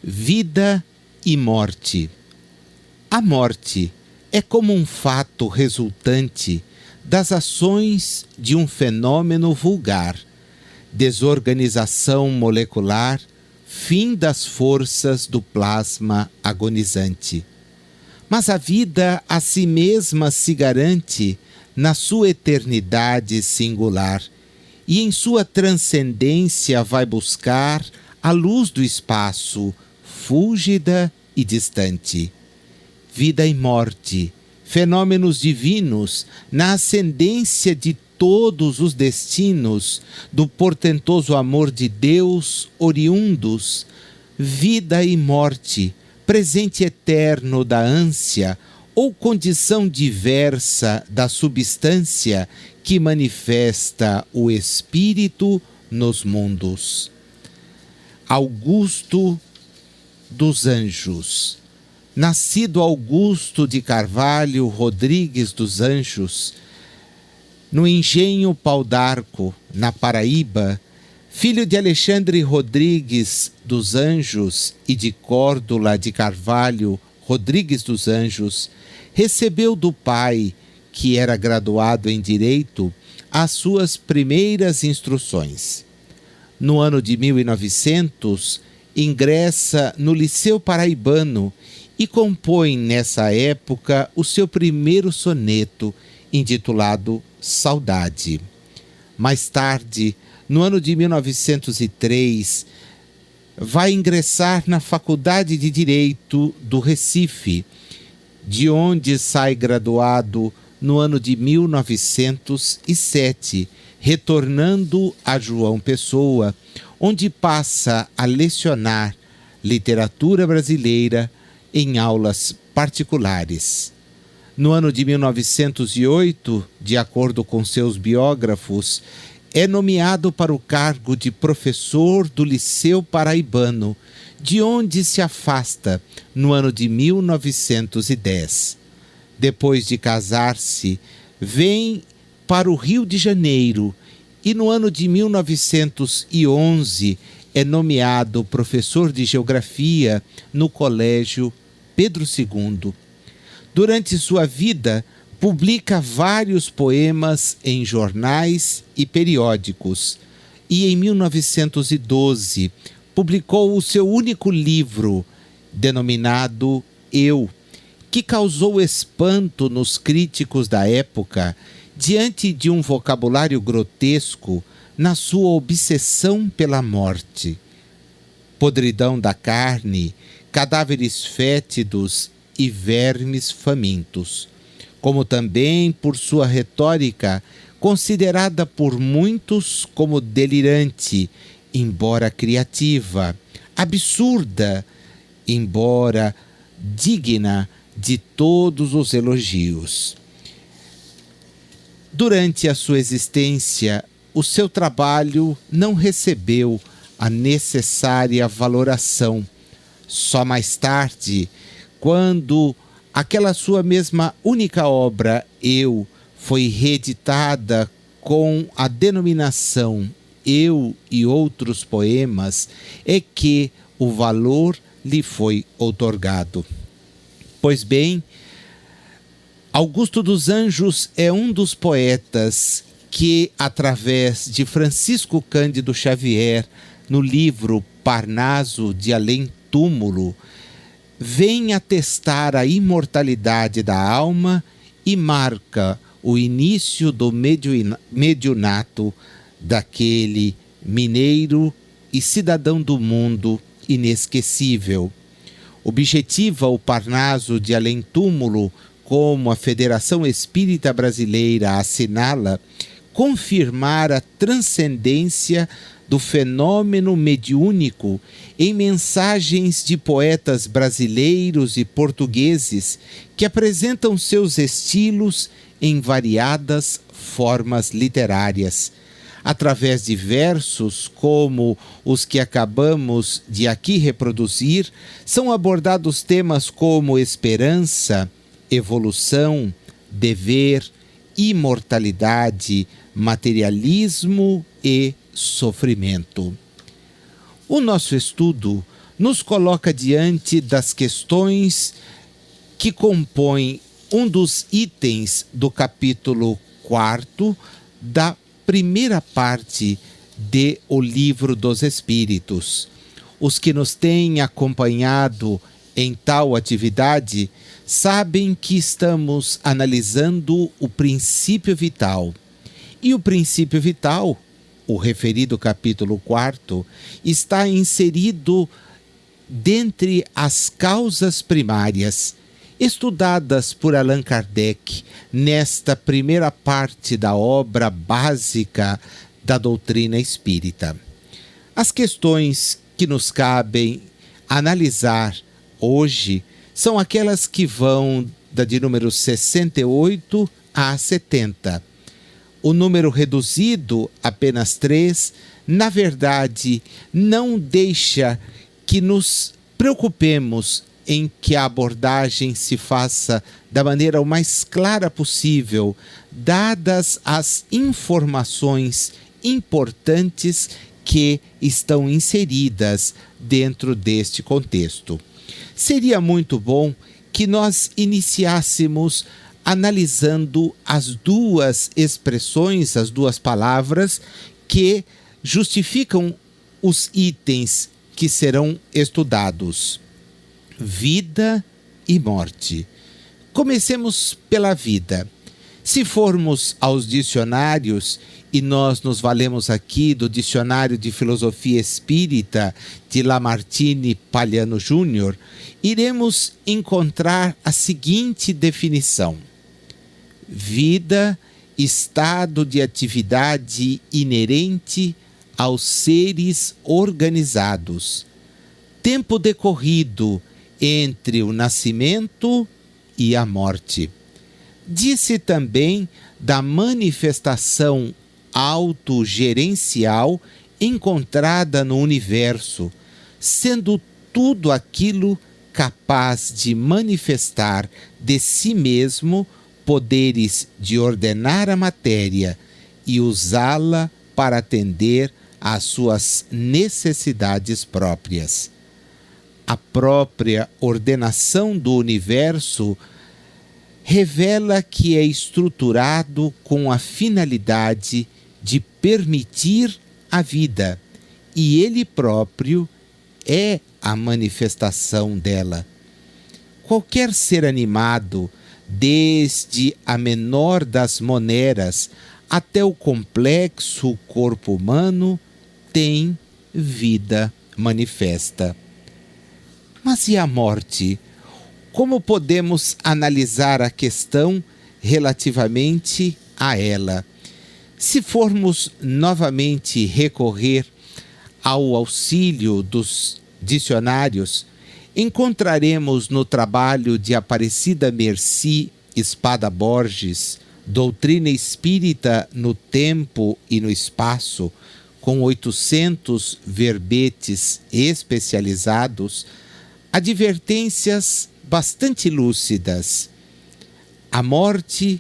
Vida e morte. A morte é como um fato resultante das ações de um fenômeno vulgar, desorganização molecular, fim das forças do plasma agonizante. Mas a vida a si mesma se garante na sua eternidade singular e em sua transcendência vai buscar a luz do espaço, fúlgida e distante. Vida e morte, fenômenos divinos na ascendência de todos os destinos do portentoso amor de Deus oriundos. Vida e morte, presente eterno da ânsia ou condição diversa da substância que manifesta o espírito nos mundos. Augusto dos Anjos. Nascido Augusto de Carvalho Rodrigues dos Anjos, no engenho Pau d'Arco, na Paraíba, filho de Alexandre Rodrigues dos Anjos e de Córdula de Carvalho Rodrigues dos Anjos, recebeu do pai, que era graduado em Direito, as suas primeiras instruções. No ano de 1900, ingressa no Liceu Paraibano e compõe nessa época o seu primeiro soneto, intitulado Saudade. Mais tarde, no ano de 1903, vai ingressar na Faculdade de Direito do Recife, de onde sai graduado no ano de 1907, retornando a João Pessoa, onde passa a lecionar literatura brasileira em aulas particulares. No ano de 1908, de acordo com seus biógrafos, é nomeado para o cargo de professor do Liceu Paraibano, de onde se afasta no ano de 1910. Depois de casar-se, vem para o Rio de Janeiro e no ano de 1911 é nomeado professor de Geografia no Colégio Pedro II. Durante sua vida, publica vários poemas em jornais e periódicos e em 1912 publicou o seu único livro, denominado Eu, que causou espanto nos críticos da época diante de um vocabulário grotesco na sua obsessão pela morte. Podridão da carne, cadáveres fétidos e vermes famintos, como também por sua retórica, considerada por muitos como delirante, embora criativa, absurda, embora digna de todos os elogios. Durante a sua existência, o seu trabalho não recebeu a necessária valoração. Só mais tarde, quando aquela sua mesma única obra, Eu, foi reeditada com a denominação Eu e Outros Poemas, é que o valor lhe foi outorgado. Pois bem, Augusto dos Anjos é um dos poetas que, através de Francisco Cândido Xavier, no livro Parnaso de Além Túmulo, vem atestar a imortalidade da alma e marca o início do mediunato daquele mineiro e cidadão do mundo inesquecível. Objetiva o Parnaso de Além Túmulo, como a Federação Espírita Brasileira assinala, confirmar a transcendência do fenômeno mediúnico em mensagens de poetas brasileiros e portugueses que apresentam seus estilos em variadas formas literárias. Através de versos como os que acabamos de aqui reproduzir, são abordados temas como esperança, evolução, dever, imortalidade, materialismo e sofrimento. O nosso estudo nos coloca diante das questões que compõem um dos itens do capítulo 4 da primeira parte de O Livro dos Espíritos. Os que nos têm acompanhado em tal atividade sabem que estamos analisando o princípio vital. E o princípio vital, o referido capítulo 4, está inserido dentre as causas primárias, estudadas por Allan Kardec nesta primeira parte da obra básica da doutrina espírita. As questões que nos cabem analisar hoje são aquelas que vão de número 68 a 70. O número reduzido, apenas 3, na verdade, não deixa que nos preocupemos em que a abordagem se faça da maneira o mais clara possível, dadas as informações importantes que estão inseridas dentro deste contexto. Seria muito bom que nós iniciássemos analisando as duas expressões, as duas palavras que justificam os itens que serão estudados: vida e morte. Comecemos pela vida. Se formos aos dicionários, e nós nos valemos aqui do Dicionário de Filosofia Espírita de Lamartine Palhano Júnior, iremos encontrar a seguinte definição: vida, estado de atividade inerente aos seres organizados, tempo decorrido entre o nascimento e a morte. Disse também da manifestação autogerencial encontrada no universo, sendo tudo aquilo capaz de manifestar de si mesmo poderes de ordenar a matéria e usá-la para atender às suas necessidades próprias. A própria ordenação do universo revela que é estruturado com a finalidade de permitir a vida, e ele próprio é a manifestação dela. Qualquer ser animado, desde a menor das moneras até o complexo corpo humano, tem vida manifesta. Mas e a morte? Como podemos analisar a questão relativamente a ela? Se formos novamente recorrer ao auxílio dos dicionários, encontraremos no trabalho de Aparecida Merci Espada Borges, Doutrina Espírita no Tempo e no Espaço, com 800 verbetes especializados, advertências bastante lúcidas. A morte,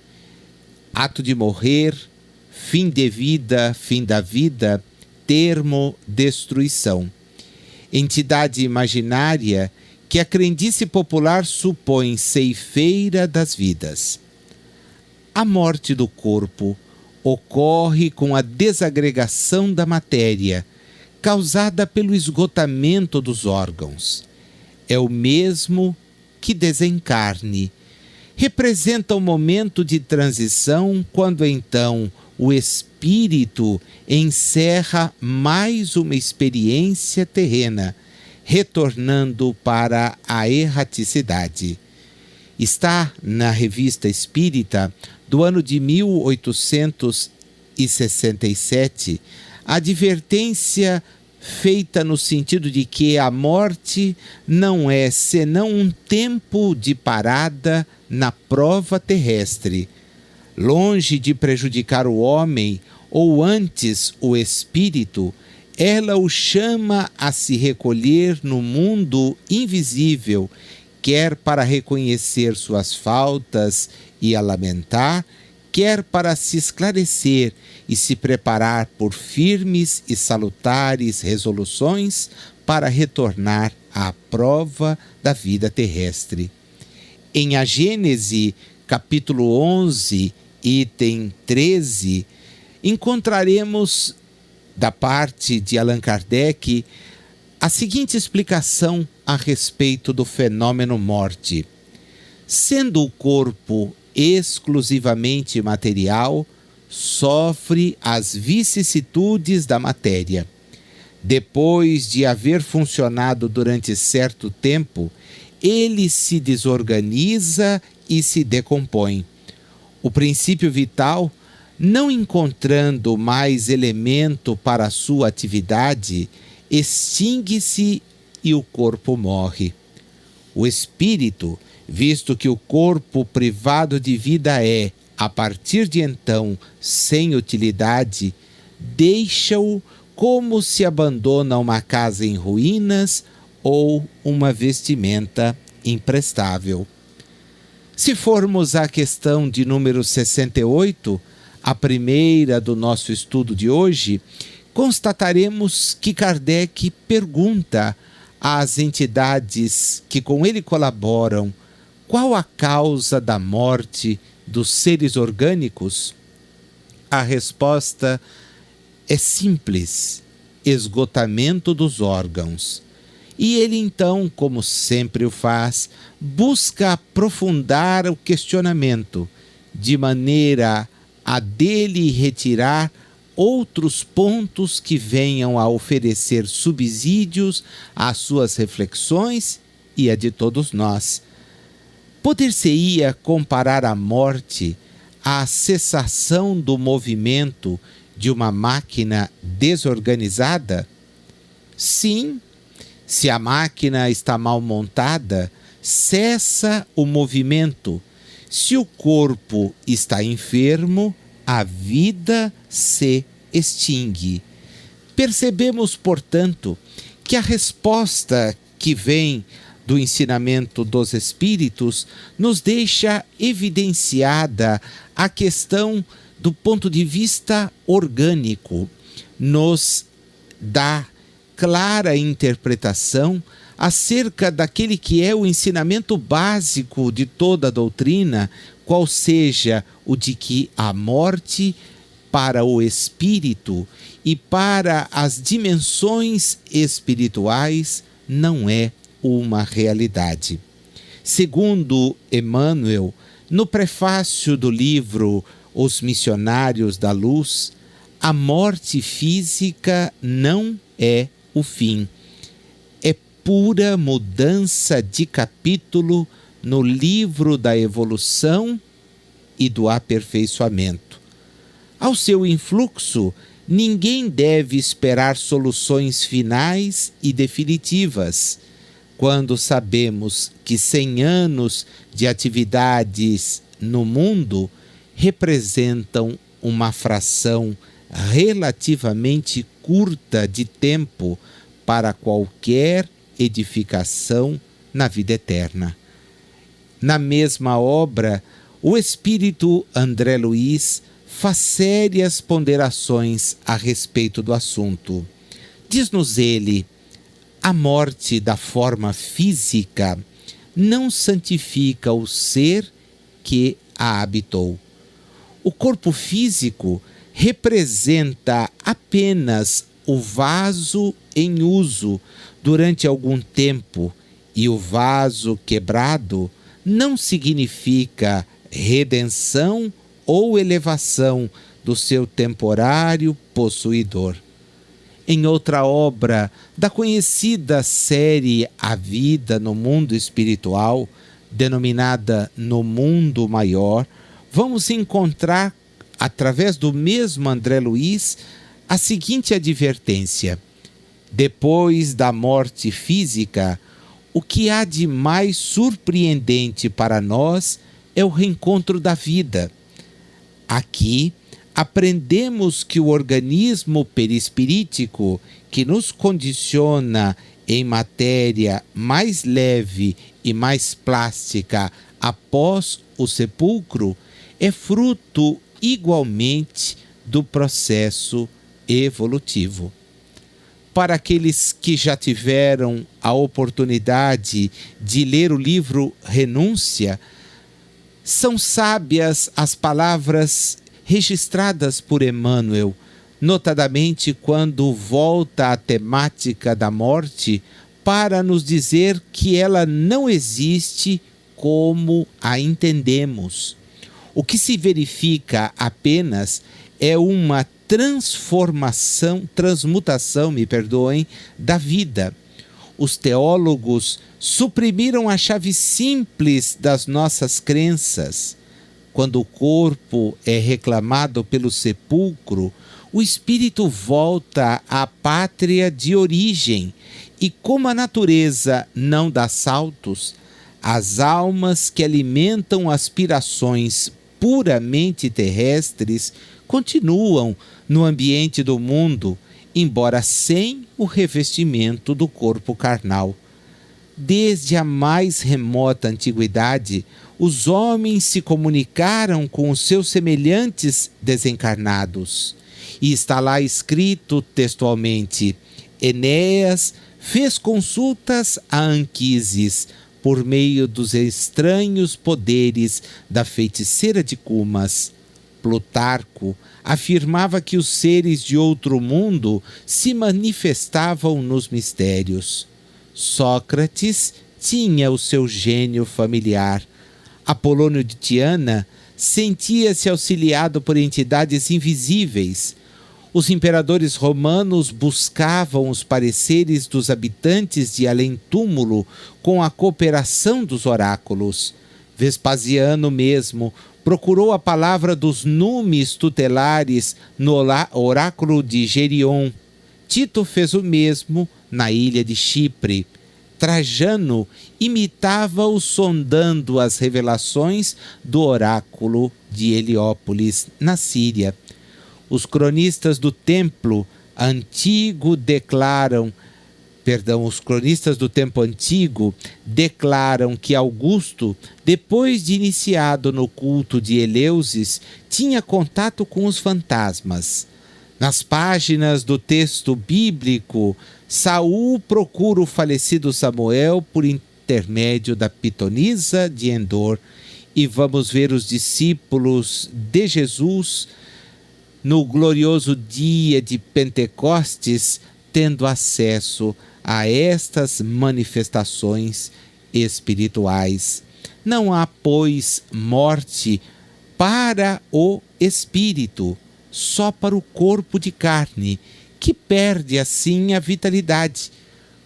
ato de morrer, fim de vida, fim da vida, termo, destruição. Entidade imaginária que a crendice popular supõe ceifeira das vidas. A morte do corpo ocorre com a desagregação da matéria, causada pelo esgotamento dos órgãos. É o mesmo que desencarne. Representa um momento de transição, quando então o espírito encerra mais uma experiência terrena, retornando para a erraticidade. Está na Revista Espírita do ano de 1867 a advertência feita no sentido de que a morte não é senão um tempo de parada na prova terrestre. Longe de prejudicar o homem, ou antes o espírito, ela o chama a se recolher no mundo invisível, quer para reconhecer suas faltas e a lamentar, quer para se esclarecer e se preparar por firmes e salutares resoluções para retornar à prova da vida terrestre. Em A Gênese, capítulo 11, item 13, encontraremos, da parte de Allan Kardec, a seguinte explicação a respeito do fenômeno morte. Sendo o corpo exclusivamente material, sofre as vicissitudes da matéria. Depois de haver funcionado durante certo tempo, ele se desorganiza e se decompõe. O princípio vital, não encontrando mais elemento para a sua atividade, extingue-se e o corpo morre. O espírito, visto que o corpo privado de vida é, a partir de então, sem utilidade, deixa-o como se abandona uma casa em ruínas ou uma vestimenta imprestável. Se formos à questão de número 68, a primeira do nosso estudo de hoje, constataremos que Kardec pergunta às entidades que com ele colaboram qual a causa da morte dos seres orgânicos. A resposta é simples: esgotamento dos órgãos. E ele então, como sempre o faz, busca aprofundar o questionamento, de maneira a dele retirar outros pontos que venham a oferecer subsídios às suas reflexões e a de todos nós. Poder-se-ia comparar a morte à cessação do movimento de uma máquina desorganizada? Sim, se a máquina está mal montada, cessa o movimento. Se o corpo está enfermo, a vida se extingue. Percebemos, portanto, que a resposta que vem do ensinamento dos Espíritos nos deixa evidenciada a questão do ponto de vista orgânico, nos dá clara interpretação acerca daquele que é o ensinamento básico de toda a doutrina, qual seja o de que a morte para o espírito e para as dimensões espirituais não é uma realidade. Segundo Emmanuel, no prefácio do livro Os Missionários da Luz, a morte física não é o fim. É pura mudança de capítulo no livro da evolução e do aperfeiçoamento. Ao seu influxo, ninguém deve esperar soluções finais e definitivas, quando sabemos que 100 anos de atividades no mundo representam uma fração relativamente curta de tempo para qualquer edificação na vida eterna. Na mesma obra, o espírito André Luiz faz sérias ponderações a respeito do assunto. Diz-nos ele: a morte da forma física não santifica o ser que a habitou. O corpo físico representa apenas o vaso em uso durante algum tempo, e o vaso quebrado não significa redenção ou elevação do seu temporário possuidor. Em outra obra da conhecida série A Vida no Mundo Espiritual, denominada No Mundo Maior, vamos encontrar, através do mesmo André Luiz, a seguinte advertência: depois da morte física, o que há de mais surpreendente para nós é o reencontro da vida. Aqui aprendemos que o organismo perispirítico, que nos condiciona em matéria mais leve e mais plástica após o sepulcro, é fruto igualmente do processo evolutivo. para aqueles que já tiveram a oportunidade de ler o livro Renúncia, são sábias as palavras registradas por Emmanuel, notadamente quando volta à temática da morte para nos dizer que ela não existe como a entendemos. O que se verifica apenas é uma transmutação, da vida. Os teólogos suprimiram a chave simples das nossas crenças. Quando o corpo é reclamado pelo sepulcro, o espírito volta à pátria de origem e, como a natureza não dá saltos, as almas que alimentam aspirações puramente terrestres continuam no ambiente do mundo, embora sem o revestimento do corpo carnal. Desde a mais remota antiguidade, os homens se comunicaram com os seus semelhantes desencarnados. E está lá escrito textualmente: Enéas fez consultas a Anquises por meio dos estranhos poderes da feiticeira de Cumas. Plutarco afirmava que os seres de outro mundo se manifestavam nos mistérios. Sócrates tinha o seu gênio familiar. Apolônio de Tiana sentia-se auxiliado por entidades invisíveis. Os imperadores romanos buscavam os pareceres dos habitantes de além-túmulo com a cooperação dos oráculos. Vespasiano mesmo procurou a palavra dos numes tutelares no oráculo de Gerion. Tito fez o mesmo na ilha de Chipre. Trajano imitava-o sondando as revelações do oráculo de Heliópolis, na Síria. Os cronistas do Templo Antigo declaram que Augusto, depois de iniciado no culto de Eleusis, tinha contato com os fantasmas. Nas páginas do texto bíblico, Saul procura o falecido Samuel por intermédio da pitonisa de Endor, e vamos ver os discípulos de Jesus no glorioso dia de Pentecostes tendo acesso a estas manifestações espirituais. Não há, pois, morte para o espírito, só para o corpo de carne, que perde assim a vitalidade.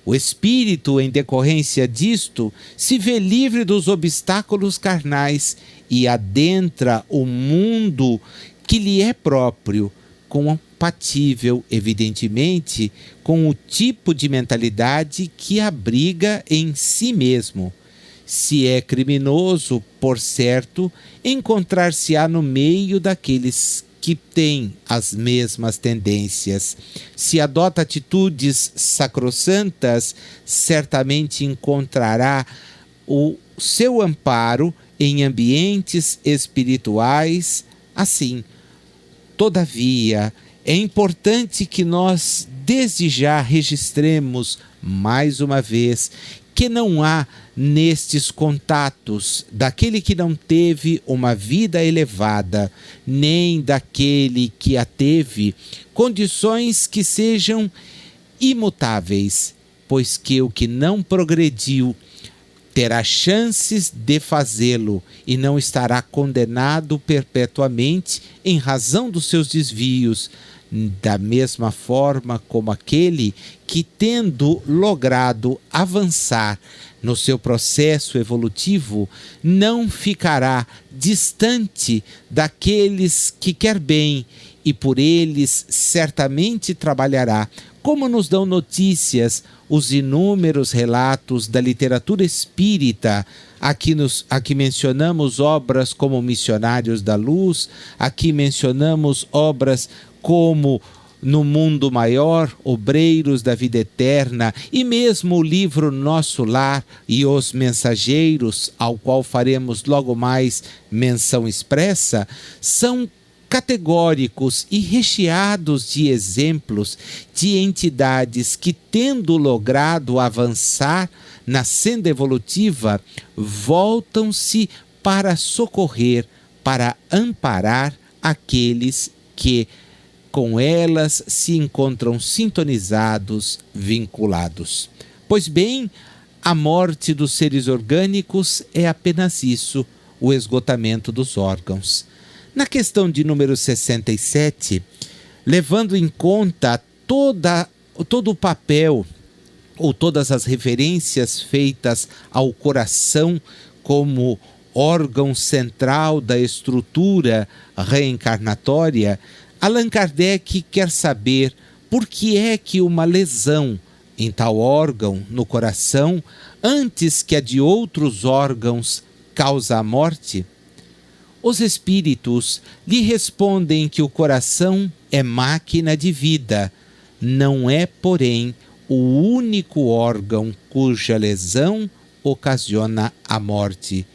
O espírito, em decorrência disto, se vê livre dos obstáculos carnais e adentra o mundo que lhe é próprio, compatível, evidentemente, com o tipo de mentalidade que abriga em si mesmo. Se é criminoso, por certo, encontrar-se-á no meio daqueles que têm as mesmas tendências. Se adota atitudes sacrossantas, certamente encontrará o seu amparo em ambientes espirituais assim. Todavia, é importante que nós, desde já, registremos mais uma vez que não há nestes contatos daquele que não teve uma vida elevada, nem daquele que a teve, condições que sejam imutáveis, pois que o que não progrediu terá chances de fazê-lo e não estará condenado perpetuamente em razão dos seus desvios, da mesma forma como aquele que, tendo logrado avançar no seu processo evolutivo, não ficará distante daqueles que quer bem e por eles certamente trabalhará, como nos dão notícias os inúmeros relatos da literatura espírita. Aqui mencionamos obras como Missionários da Luz, aqui mencionamos obras como No Mundo Maior, Obreiros da Vida Eterna, e mesmo o livro Nosso Lar e Os Mensageiros, ao qual faremos logo mais menção expressa, são categóricos e recheados de exemplos de entidades que, tendo logrado avançar na senda evolutiva, voltam-se para socorrer, para amparar aqueles que com elas se encontram sintonizados, vinculados. Pois bem, a morte dos seres orgânicos é apenas isso, o esgotamento dos órgãos. Na questão de número 67, levando em conta todo o papel ou todas as referências feitas ao coração como órgão central da estrutura reencarnatória, Allan Kardec quer saber por que é que uma lesão em tal órgão, no coração, antes que a de outros órgãos, causa a morte? Os espíritos lhe respondem que o coração é máquina de vida, não é, porém, o único órgão cuja lesão ocasiona a morte.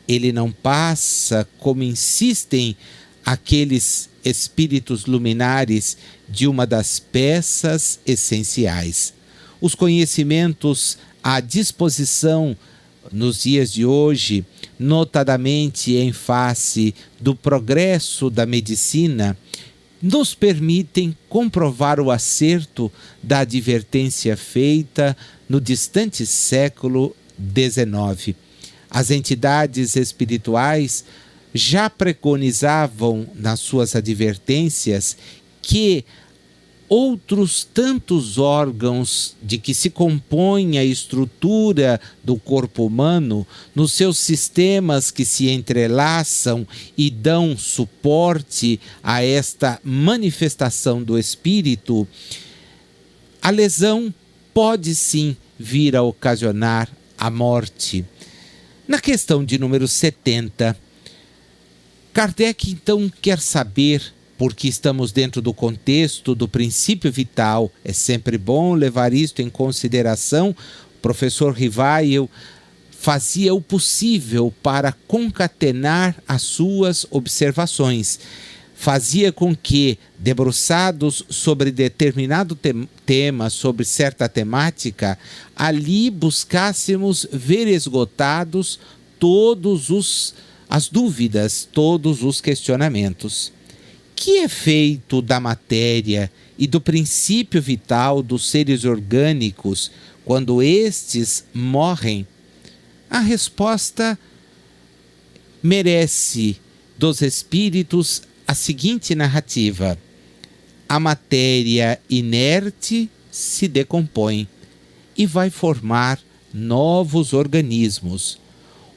Ele não passa, como insistem aqueles espíritos luminares, de uma das peças essenciais. Os conhecimentos à disposição nos dias de hoje, notadamente em face do progresso da medicina, nos permitem comprovar o acerto da advertência feita no distante século XIX. As entidades espirituais já preconizavam nas suas advertências que outros tantos órgãos de que se compõe a estrutura do corpo humano, nos seus sistemas que se entrelaçam e dão suporte a esta manifestação do espírito, a lesão pode sim vir a ocasionar a morte. Na questão de número 70, Kardec então quer saber, porque estamos dentro do contexto do princípio vital, é sempre bom levar isto em consideração. O professor Rivail fazia o possível para concatenar as suas observações. Fazia com que, debruçados sobre determinado tema, sobre certa temática, ali buscássemos ver esgotados as dúvidas, todos os questionamentos. Que é feito da matéria e do princípio vital dos seres orgânicos quando estes morrem? A resposta merece dos espíritos a seguinte narrativa: a matéria inerte se decompõe e vai formar novos organismos.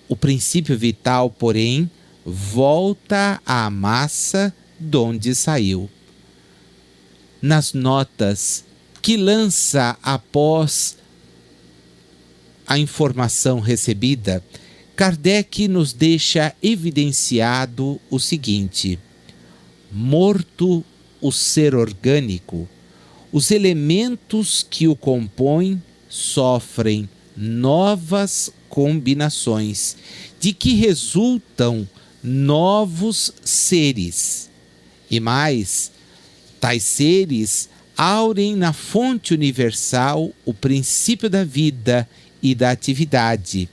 O princípio vital, porém, volta à massa donde saiu. Nas notas que lança após a informação recebida, Kardec nos deixa evidenciado o seguinte: morto o ser orgânico, os elementos que o compõem sofrem novas combinações, de que resultam novos seres. E mais, tais seres aurem na fonte universal o princípio da vida e da atividade,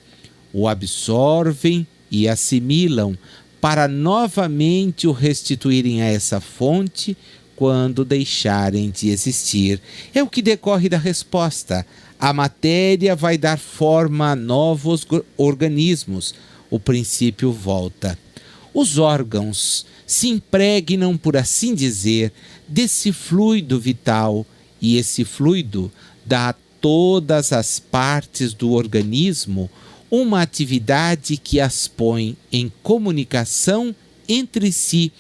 o absorvem e assimilam para novamente o restituírem a essa fonte quando deixarem de existir. É o que decorre da resposta. A matéria vai dar forma a novos organismos. O princípio volta. Os órgãos se impregnam, por assim dizer, desse fluido vital, e esse fluido dá a todas as partes do organismo uma atividade que as põe em comunicação entre si,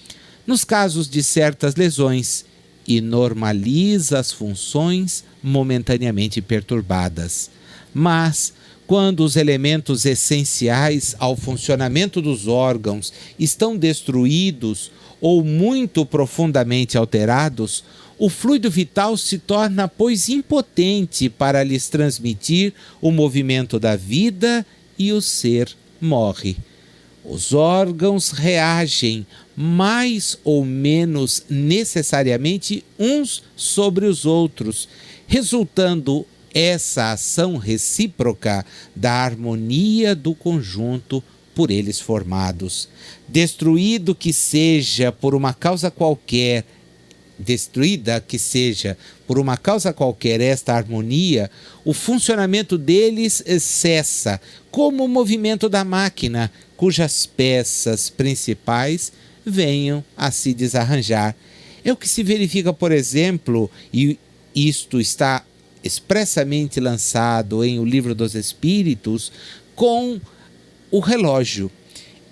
nos casos de certas lesões, e normaliza as funções momentaneamente perturbadas. Mas, quando os elementos essenciais ao funcionamento dos órgãos estão destruídos ou muito profundamente alterados, o fluido vital se torna, pois, impotente para lhes transmitir o movimento da vida e o ser morre. Os órgãos reagem mais ou menos necessariamente uns sobre os outros, resultando essa ação recíproca da harmonia do conjunto por eles formados. Destruído que seja por uma causa qualquer, destruída que seja por uma causa qualquer esta harmonia, o funcionamento deles cessa, como o movimento da máquina, cujas peças principais venham a se desarranjar. É o que se verifica, por exemplo, e isto está expressamente lançado em O Livro dos Espíritos, com o relógio.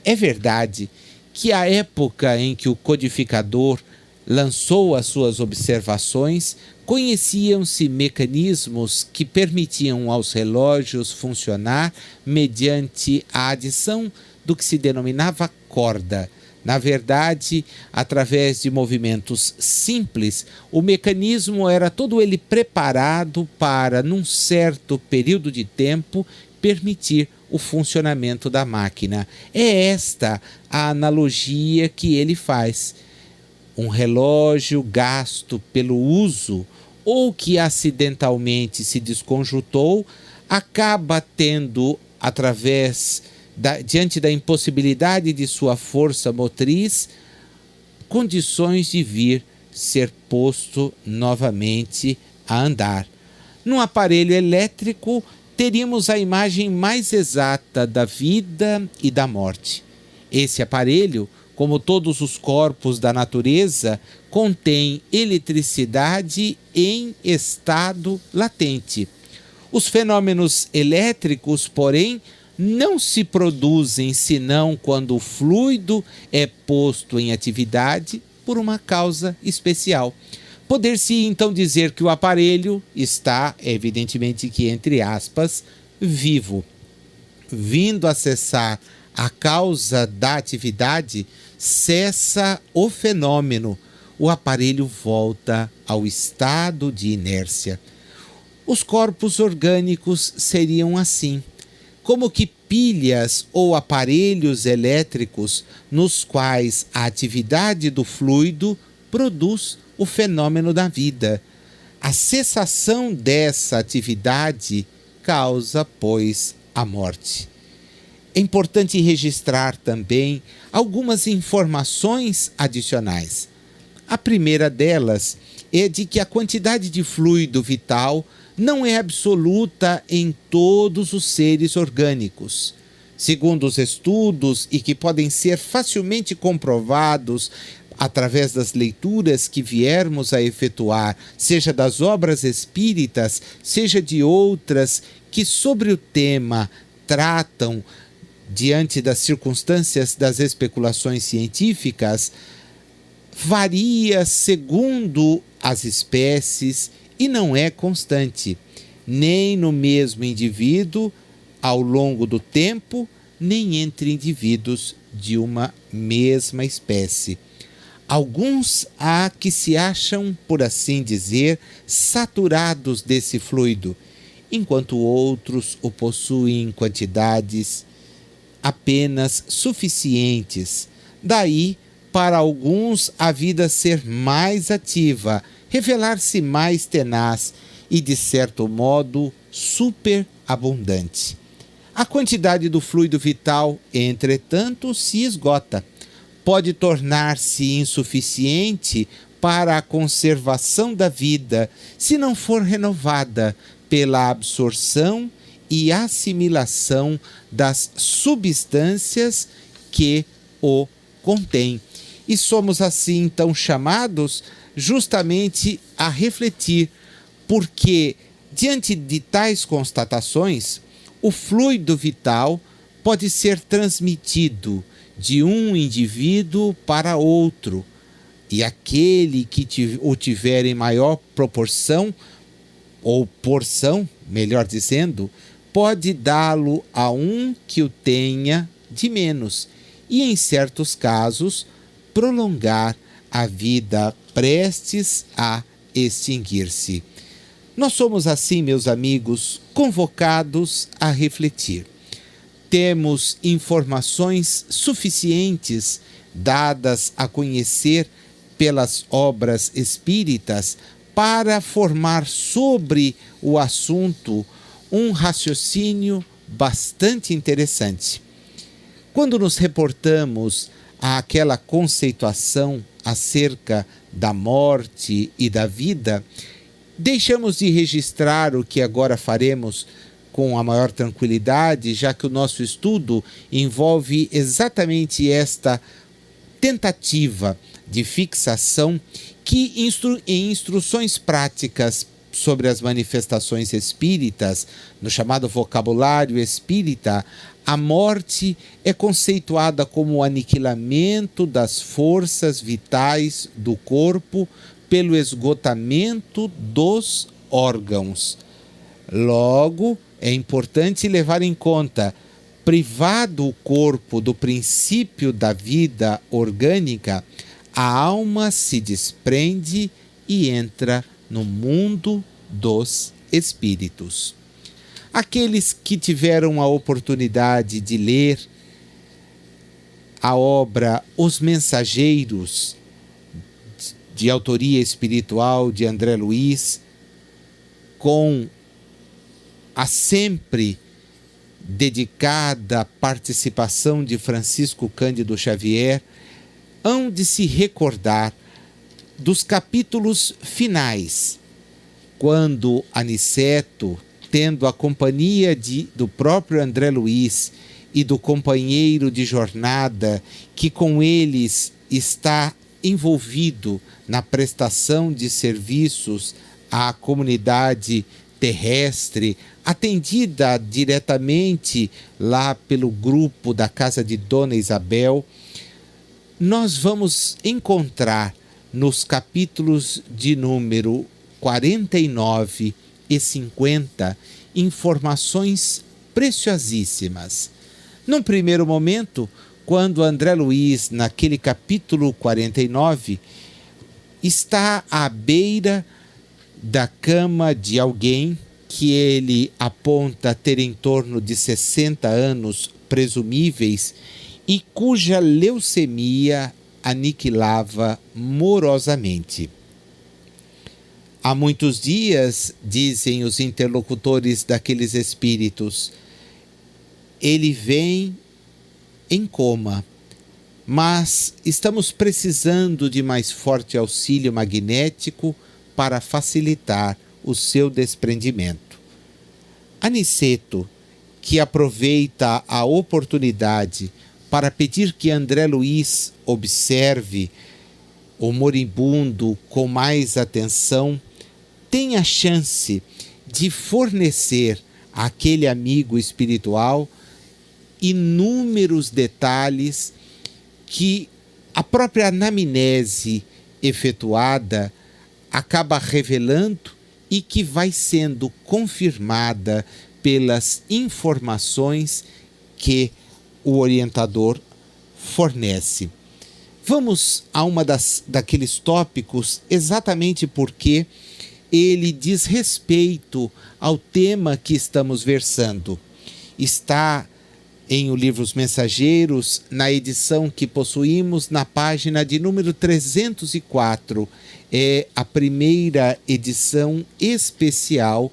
É verdade que a época em que o codificador lançou as suas observações, conheciam-se mecanismos que permitiam aos relógios funcionar mediante a adição do que se denominava corda. Na verdade, através de movimentos simples, o mecanismo era todo ele preparado para, num certo período de tempo, permitir o funcionamento da máquina. É esta a analogia que ele faz. Um relógio gasto pelo uso ou que acidentalmente se desconjuntou, acaba tendo, diante da impossibilidade de sua força motriz, condições de vir ser posto novamente a andar. Num aparelho elétrico, teríamos a imagem mais exata da vida e da morte. Esse aparelho, como todos os corpos da natureza, contém eletricidade em estado latente. Os fenômenos elétricos, porém, não se produzem senão quando o fluido é posto em atividade por uma causa especial. Poder-se então dizer que o aparelho está, evidentemente que entre aspas, vivo. Vindo a cessar a causa da atividade, cessa o fenômeno, o aparelho volta ao estado de inércia. Os corpos orgânicos seriam assim, como que pilhas ou aparelhos elétricos nos quais a atividade do fluido produz o fenômeno da vida. A cessação dessa atividade causa, pois, a morte. É importante registrar também algumas informações adicionais. A primeira delas é de que a quantidade de fluido vital não é absoluta em todos os seres orgânicos. Segundo os estudos, e que podem ser facilmente comprovados através das leituras que viermos a efetuar, seja das obras espíritas, seja de outras que sobre o tema tratam diante das circunstâncias das especulações científicas, varia segundo as espécies e não é constante, nem no mesmo indivíduo ao longo do tempo, nem entre indivíduos de uma mesma espécie. Alguns há que se acham, por assim dizer, saturados desse fluido, enquanto outros o possuem em quantidades apenas suficientes. Daí, para alguns, a vida ser mais ativa, revelar-se mais tenaz e, de certo modo, superabundante. A quantidade do fluido vital, entretanto, se esgota. Pode tornar-se insuficiente para a conservação da vida, se não for renovada pela absorção e assimilação das substâncias que o contêm. E somos assim então chamados justamente a refletir, porque diante de tais constatações, o fluido vital pode ser transmitido de um indivíduo para outro, e aquele que o tiver em maior proporção, ou porção, melhor dizendo, pode dá-lo a um que o tenha de menos, e em certos casos, prolongar a vida prestes a extinguir-se. Nós somos assim, meus amigos, convocados a refletir. temos informações suficientes dadas a conhecer pelas obras espíritas para formar sobre o assunto um raciocínio bastante interessante. Quando nos reportamos àquela conceituação acerca da morte e da vida, deixamos de registrar o que agora faremos com a maior tranquilidade, já que o nosso estudo envolve exatamente esta tentativa de fixação que em instruções práticas sobre as manifestações espíritas, no chamado vocabulário espírita, a morte é conceituada como o aniquilamento das forças vitais do corpo pelo esgotamento dos órgãos. Logo, é importante levar em conta, privado o corpo do princípio da vida orgânica, a alma se desprende e entra no mundo dos espíritos. Aqueles que tiveram a oportunidade de ler a obra Os Mensageiros, de autoria espiritual de André Luiz, com a sempre dedicada participação de Francisco Cândido Xavier, hão de se recordar dos capítulos finais, quando Aniceto, tendo a companhia do próprio André Luiz e do companheiro de jornada que com eles está envolvido na prestação de serviços à comunidade terrestre, atendida diretamente lá pelo grupo da Casa de Dona Isabel, nós vamos encontrar nos capítulos de número 49 e 50 informações preciosíssimas. Num primeiro momento, quando André Luiz, naquele capítulo 49, está à beira da cama de alguém que ele aponta ter em torno de 60 anos presumíveis e cuja leucemia aniquilava morosamente. Há muitos dias, dizem os interlocutores daqueles espíritos, ele vem em coma, mas estamos precisando de mais forte auxílio magnético para facilitar o seu desprendimento. Aniceto, que aproveita a oportunidade para pedir que André Luiz observe o moribundo com mais atenção, tem a chance de fornecer àquele amigo espiritual inúmeros detalhes que a própria anamnese efetuada acaba revelando e que vai sendo confirmada pelas informações que o orientador fornece. Vamos a daqueles tópicos exatamente porque ele diz respeito ao tema que estamos versando. Está em o livro Os Mensageiros, na edição que possuímos, na página de número 304. É a primeira edição especial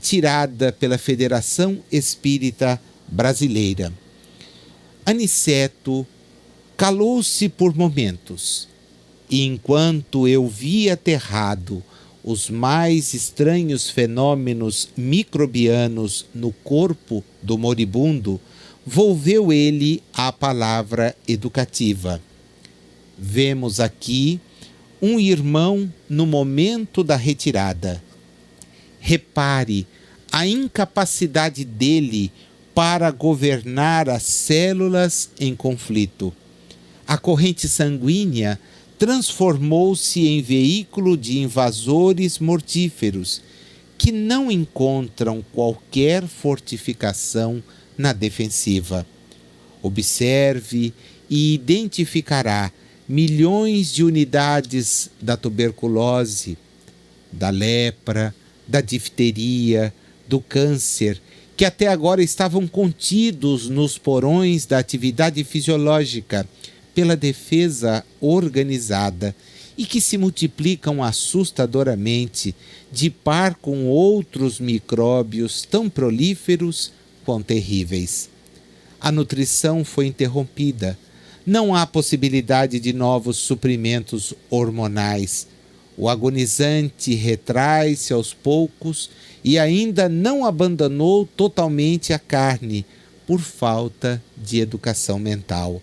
tirada pela Federação Espírita Brasileira. Aniceto calou-se por momentos, e enquanto eu via aterrado os mais estranhos fenômenos microbianos no corpo do moribundo, volveu ele à palavra educativa. Vemos aqui um irmão no momento da retirada. Repare a incapacidade dele para governar as células em conflito. A corrente sanguínea transformou-se em veículo de invasores mortíferos que não encontram qualquer fortificação na defensiva. Observe e identificará milhões de unidades da tuberculose, da lepra, da difteria, do câncer, que até agora estavam contidos nos porões da atividade fisiológica pela defesa organizada e que se multiplicam assustadoramente de par com outros micróbios tão prolíferos quanto terríveis. A nutrição foi interrompida. Não há possibilidade de novos suprimentos hormonais. O agonizante retrai-se aos poucos e ainda não abandonou totalmente a carne por falta de educação mental.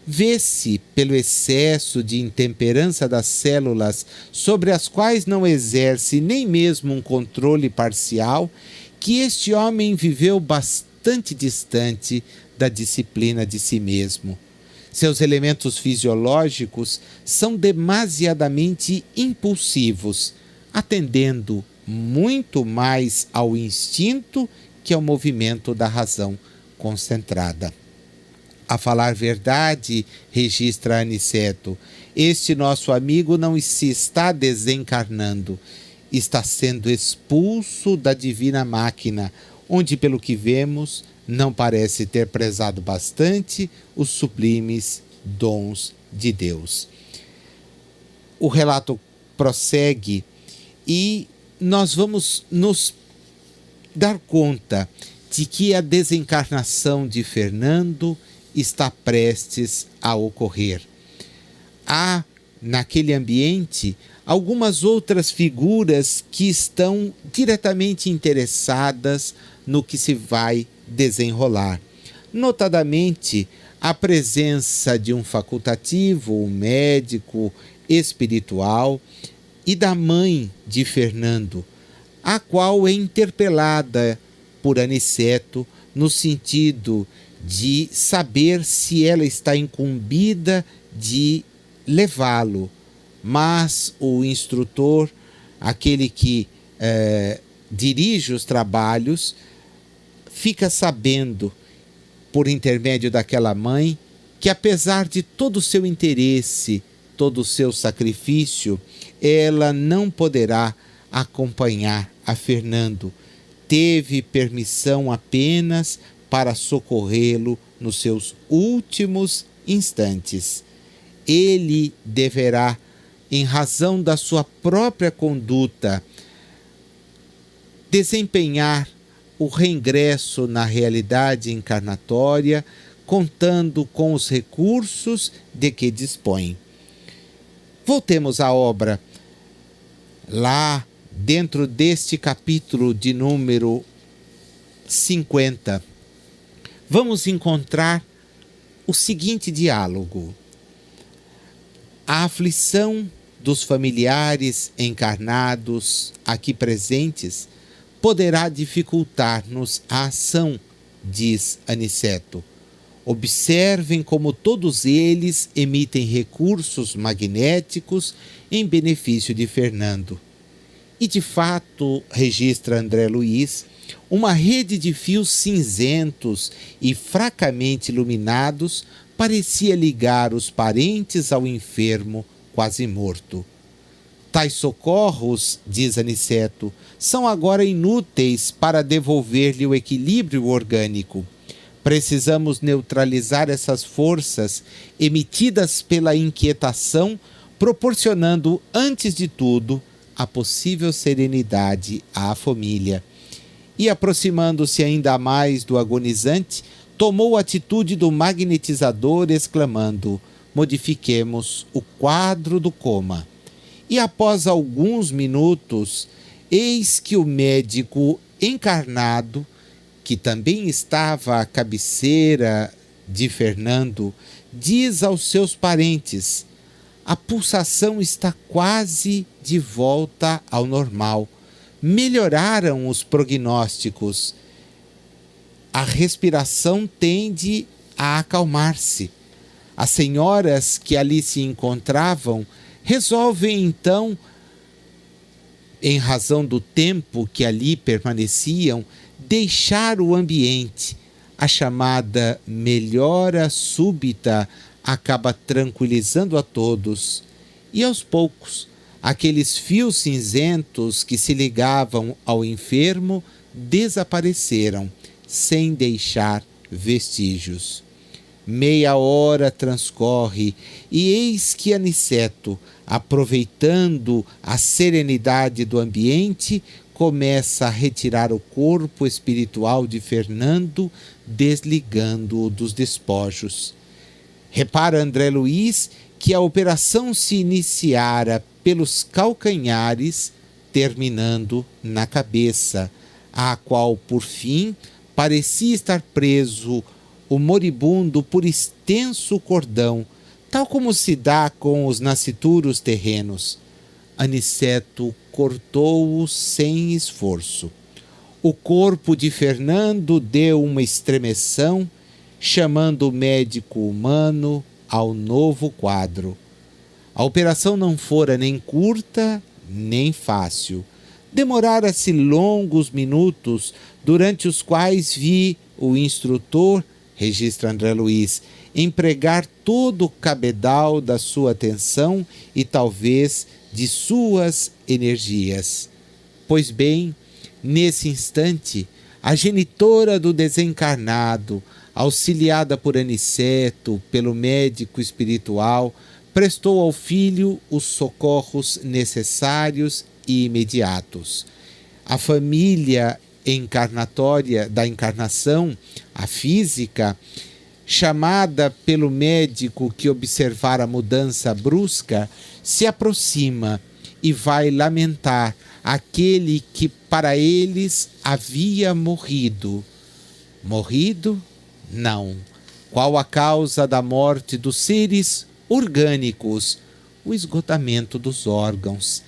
Vê-se, pelo excesso de intemperança das células, sobre as quais não exerce nem mesmo um controle parcial, que este homem viveu bastante distante da disciplina de si mesmo. Seus elementos fisiológicos são demasiadamente impulsivos, atendendo muito mais ao instinto que ao movimento da razão concentrada. A falar verdade, registra Aniceto, este nosso amigo não se está desencarnando, está sendo expulso da divina máquina, onde, pelo que vemos, não parece ter prezado bastante os sublimes dons de Deus. O relato prossegue e nós vamos nos dar conta de que a desencarnação de Fernando está prestes a ocorrer. Há, naquele ambiente, algumas outras figuras que estão diretamente interessadas no que se vai desenrolar. Notadamente, a presença de um facultativo, um médico espiritual e da mãe de Fernando, a qual é interpelada por Aniceto no sentido de saber se ela está incumbida de levá-lo. Mas o instrutor, aquele que dirige os trabalhos, fica sabendo, por intermédio daquela mãe, que apesar de todo o seu interesse, todo o seu sacrifício, ela não poderá acompanhar a Fernando. Teve permissão apenas para socorrê-lo nos seus últimos instantes. Ele deverá, em razão da sua própria conduta, desempenhar o reingresso na realidade encarnatória, contando com os recursos de que dispõe. Voltemos à obra. Lá, dentro deste capítulo de número 50, vamos encontrar o seguinte diálogo. A aflição dos familiares encarnados aqui presentes poderá dificultar-nos a ação, diz Aniceto. Observem como todos eles emitem recursos magnéticos em benefício de Fernando. E de fato, registra André Luiz, uma rede de fios cinzentos e fracamente iluminados parecia ligar os parentes ao enfermo quase morto. Tais socorros, diz Aniceto, são agora inúteis para devolver-lhe o equilíbrio orgânico. Precisamos neutralizar essas forças emitidas pela inquietação, proporcionando, antes de tudo, a possível serenidade à família. E, aproximando-se ainda mais do agonizante, tomou a atitude do magnetizador, exclamando: modifiquemos o quadro do coma. E após alguns minutos, eis que o médico encarnado, que também estava à cabeceira de Fernando, diz aos seus parentes: a pulsação está quase de volta ao normal. Melhoraram os prognósticos. A respiração tende a acalmar-se. As senhoras que ali se encontravam resolvem então, em razão do tempo que ali permaneciam, deixar o ambiente. A chamada melhora súbita acaba tranquilizando a todos. E aos poucos, aqueles fios cinzentos que se ligavam ao enfermo desapareceram, sem deixar vestígios. Meia hora transcorre e eis que Aniceto, aproveitando a serenidade do ambiente, começa a retirar o corpo espiritual de Fernando, desligando-o dos despojos. Repara André Luiz que a operação se iniciara pelos calcanhares, terminando na cabeça, à qual, por fim, parecia estar preso o moribundo por extenso cordão, tal como se dá com os nascituros terrenos. Aniceto cortou-o sem esforço. O corpo de Fernando deu uma estremeção, chamando o médico humano ao novo quadro. A operação não fora nem curta, nem fácil. Demorara-se longos minutos, durante os quais vi o instrutor, registra André Luiz, empregar todo o cabedal da sua atenção e talvez de suas energias. Pois bem, nesse instante, a genitora do desencarnado, auxiliada por Aniceto, pelo médico espiritual, prestou ao filho os socorros necessários e imediatos. A família encarnatória da encarnação, a física, chamada pelo médico que observara a mudança brusca, se aproxima e vai lamentar aquele que para eles havia morrido. Morrido? Não. Qual a causa da morte dos seres orgânicos? O esgotamento dos órgãos.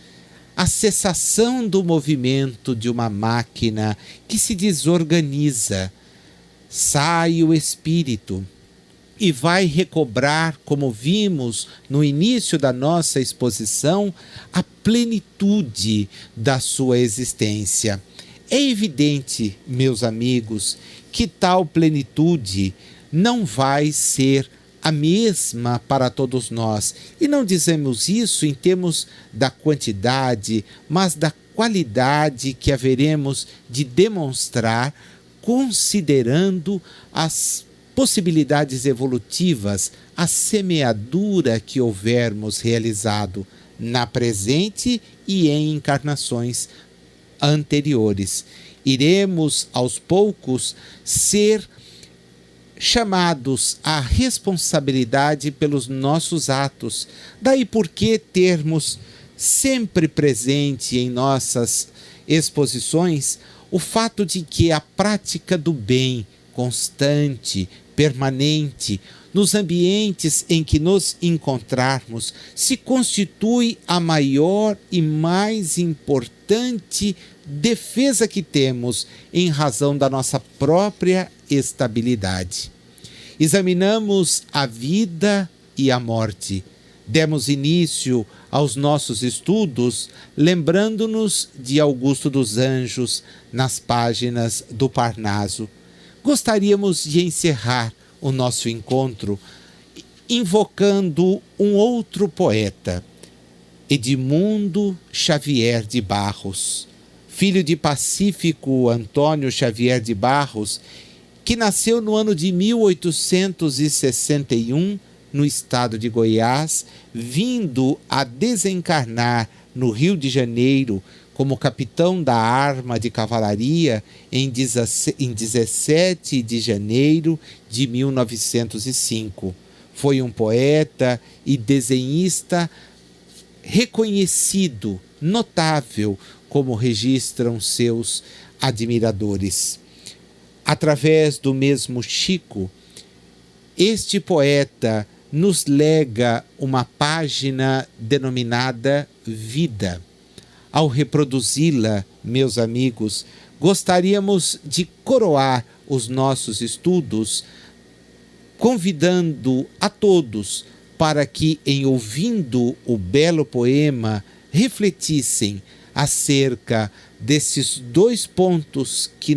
A cessação do movimento de uma máquina que se desorganiza. Sai o espírito e vai recobrar, como vimos no início da nossa exposição, a plenitude da sua existência. É evidente, meus amigos, que tal plenitude não vai ser a mesma para todos nós. E não dizemos isso em termos da quantidade, mas da qualidade que haveremos de demonstrar, considerando as possibilidades evolutivas, a semeadura que houvermos realizado na presente e em encarnações anteriores. Iremos, aos poucos, ser chamados à responsabilidade pelos nossos atos. Daí por que termos sempre presente em nossas exposições o fato de que a prática do bem constante, permanente, nos ambientes em que nos encontrarmos, se constitui a maior e mais importante defesa que temos em razão da nossa própria estabilidade. Examinamos a vida e a morte. Demos início aos nossos estudos lembrando-nos de Augusto dos Anjos nas páginas do Parnaso. Gostaríamos de encerrar o nosso encontro invocando um outro poeta, Edmundo Xavier de Barros, filho de Pacífico Antônio Xavier de Barros, que nasceu no ano de 1861 no estado de Goiás, vindo a desencarnar no Rio de Janeiro como capitão da arma de cavalaria em 17 de janeiro de 1905. Foi um poeta e desenhista reconhecido, notável, como registram seus admiradores. Através do mesmo Chico, este poeta nos lega uma página denominada Vida. Ao reproduzi-la, meus amigos, gostaríamos de coroar os nossos estudos, convidando a todos para que, em ouvindo o belo poema, refletissem acerca desses dois pontos que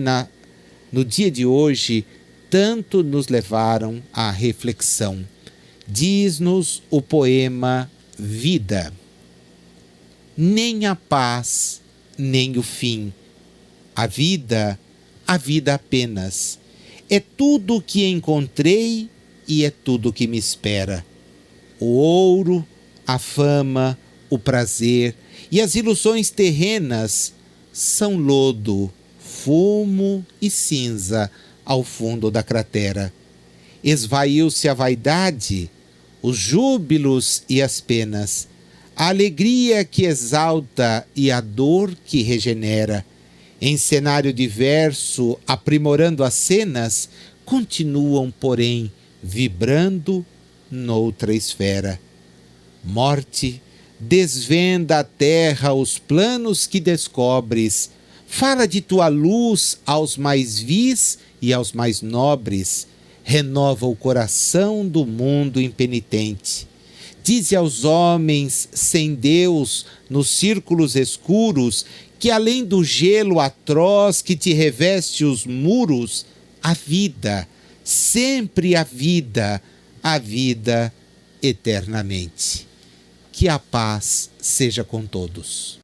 no dia de hoje tanto nos levaram à reflexão. Diz-nos o poema Vida: nem a paz, nem o fim. A vida a vida apenas. É tudo o que encontrei e é tudo o que me espera. O ouro, a fama, o prazer e as ilusões terrenas são lodo, fumo e cinza ao fundo da cratera. Esvaiu-se a vaidade, os júbilos e as penas, a alegria que exalta e a dor que regenera. Em cenário diverso, aprimorando as cenas, continuam, porém, vibrando noutra esfera. Morte, desvenda a terra os planos que descobres, fala de tua luz aos mais vis e aos mais nobres, renova o coração do mundo impenitente. Dize aos homens sem Deus, nos círculos escuros, que além do gelo atroz que te reveste os muros, a vida, sempre a vida eternamente. Que a paz seja com todos.